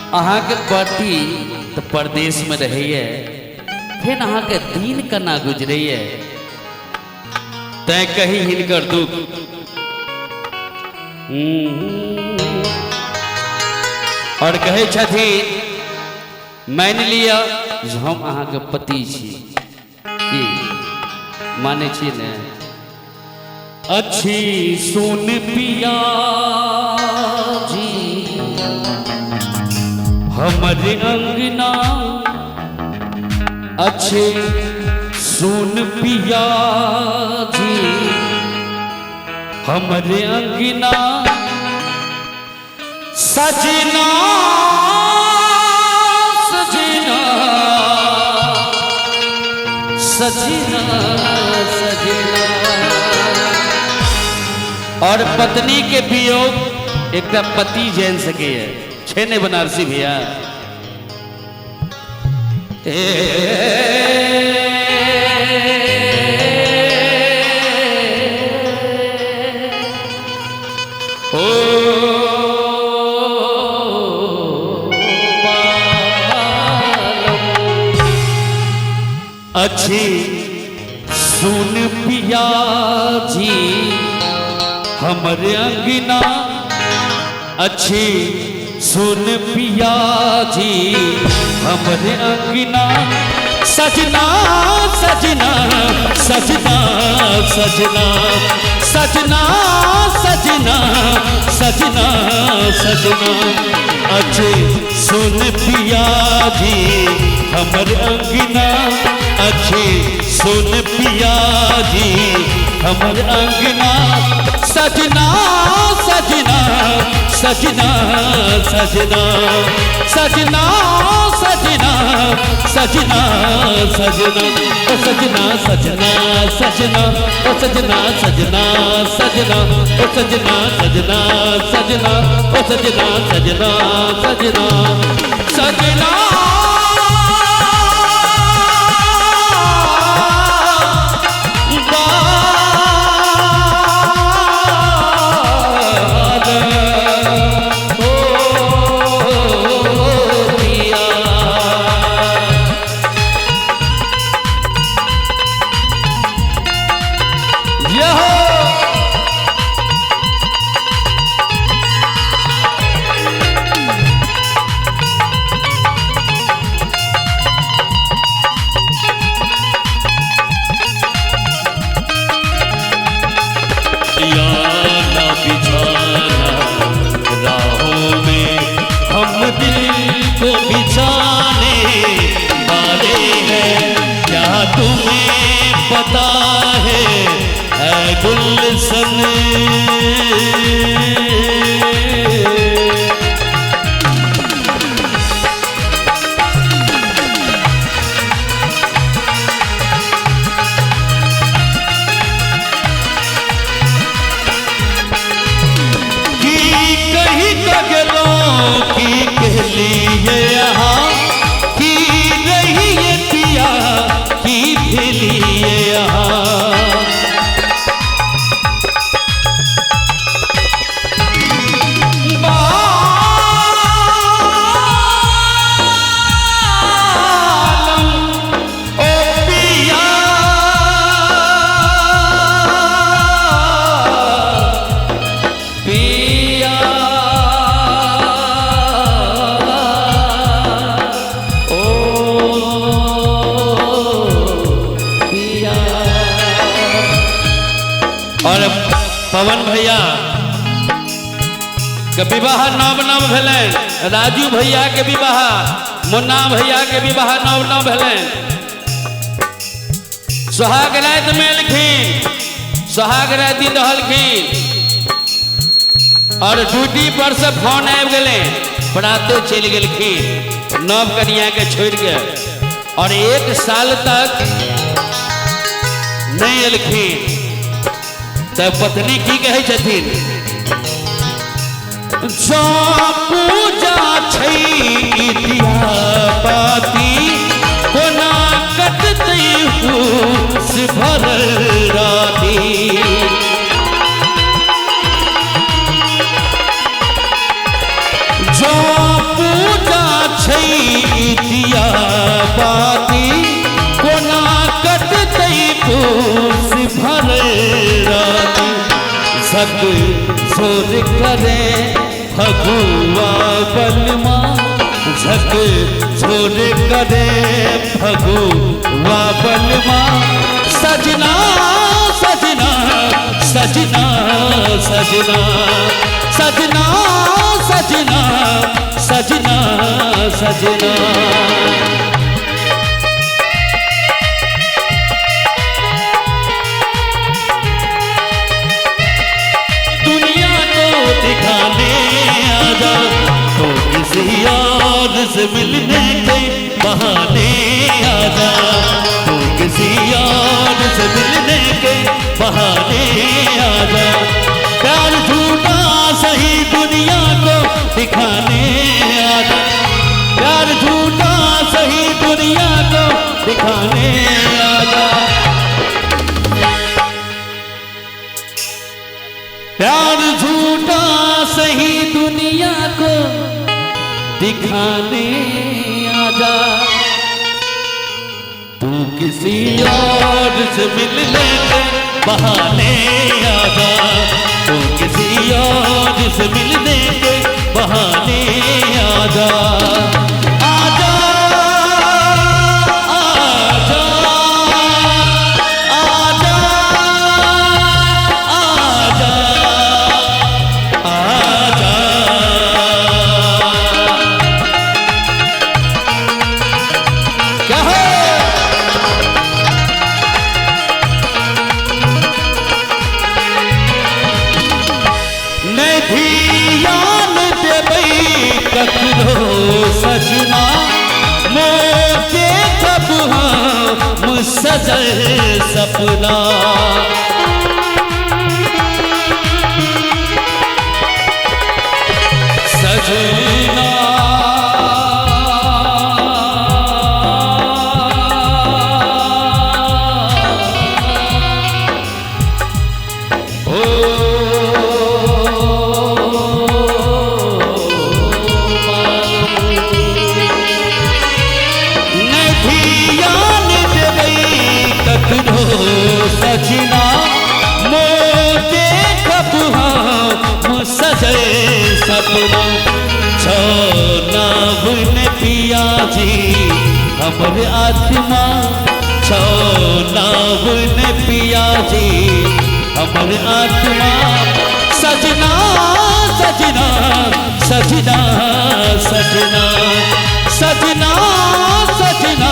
अहाँ के पति तो परदेश में रहिए, फिर अहाँ के दिन केना गुजरिए, तय कही हिनकर दुख। और कहे छथिन, मान लिया जे हम अहाँ के पति छी, की माने छी ने? अच्छी सुन पिया जी हमारे अंगना, अच्छे सुन पिया जी हमारे अंगना, सजना सजना सजना सजना। और पत्नी के वियोग एक पति जान सके है, छे ने बनारसी भैया। अच्छी सुन पिया जी हमारे अंगना, अच्छी सुन पिया जी हमारे अंगना, सजना सजना सजना सजना सजना सजना सजना सजना। अच्छे सुन पिया जी हमारे अंगना, अच्छे सुन पिया जी हमारे अंगना, सजना सजना सजना सजना सजना सजना सजना सजना। ओ सजना सजना सजना, ओ सजना सजना सजना, ओ सजना सजना सजना, ओ सजना सजना सजना सजना। पता है गुलशन, की कहीं कगलों की कहलिए यहाँ, की रही ये पिया की भेलिए यहाँ। और पवन भैया के विवाह नव नव भेलन, राजू भैया के विवाह, मुन्ना भैया के विवाह नव नव भेलन। सुहाग रात में एलखिन, सुहाग रात दिन रहलखिन और ड्यूटी पर से फोन आबि गेलै, बराते चलि गेलखिन नव कन्या के छोड़ के, और 1 साल तक नहीं एलखिन। तब पत्नी की कहे छथिन, जो पूजा छै दिया बाती कोना कटतै हुस भरल राती। जो पूजा झोर करे फगुआ बलमा झक झोर करे फगुआ बलमा सजना सजना सजना सजना सजना सजना सजना सजना से मिलने के बहाने आजा तू किसी और से मिलने के बहाने आजा प्यार झूठा सही दुनिया को दिखाने आजा प्यार झूठा सही दुनिया को दिखाने आजा प्यार झूठा सही दुनिया को दिखाने आजा तू किसी और से मिलने के बहाने आजा तू किसी और से मिलने के बहाने आजा आजा आजा आजा आजा आजा सजना मोके कब हम सजल सपना सजना सजना मोते कब हम सजे सपना छौनावन पिया जी हमर आत्मा छौनावन पिया जी हमर आत्मा सजना सजना सजना सजना सजना सजना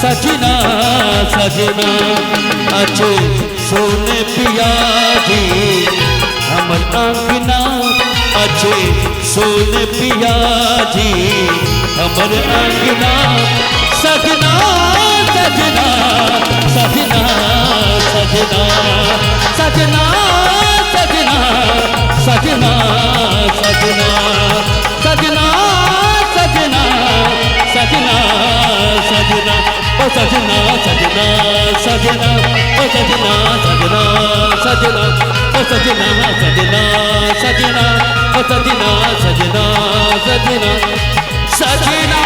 सजना सजना अच्छे सोने पिया जी हमर आंगना अच्छे सोने पिया जी हमर आंगना सजना सजना सजना सजना सजना सजना सजना सजना सजना सजना सजना सजना ओ सजना सजना सजना ओ सजना सजना सजना ओ सजना सजना सजना ओ सजना सजना सजना सजना